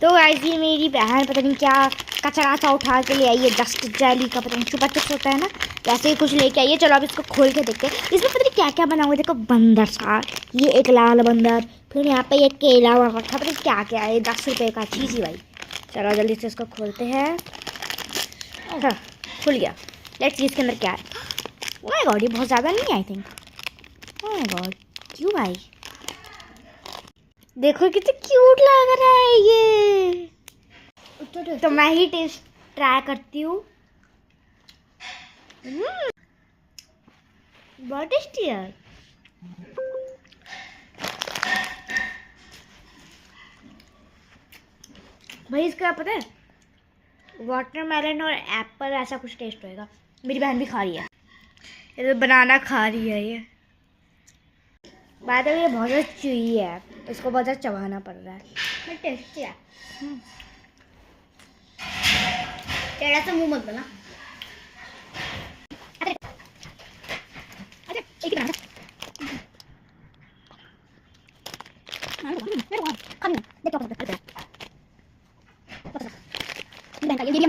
तो गाइस ये मेरी बहन पता नहीं क्या कचरा सा उठा के ले आई है, डस्ट जेली का पता नहीं चुपा चुप होता है ना, वैसे ही कुछ लेके आई है। चलो अब इसको खोल के देखते हैं इसमें पता नहीं क्या क्या बना हुआ है। देखो बंदर सा, ये एक लाल बंदर, फिर यहाँ पे ये केला हुआ रखा, पता नहीं क्या क्या है, 10 रुपये का चीज़ ही भाई। चलो जल्दी से इसको खोलते हैं। हाँ खुल गया। लेट्स सी इसके अंदर क्या है। ओह माय गॉड ये बहुत ज़्यादा नहीं है I think. Oh my God क्यों भाई, देखो कितना क्यूट लग रहा है ये। तो मैं ही टेस्ट ट्राई करती हूँ। बहुत टेस्टी है भाई। इसका पता है वाटरमेलन और एप्पल ऐसा कुछ टेस्ट होएगा। मेरी बहन भी खा रही है, ये तो बनाना खा रही है ये। बात है ये बहुत ज़्यादा चुई है, इसको बहुत ज़्यादा चबाना पड़ रहा है। टेस्टी है। टेढ़ा सा मुंह मत बना।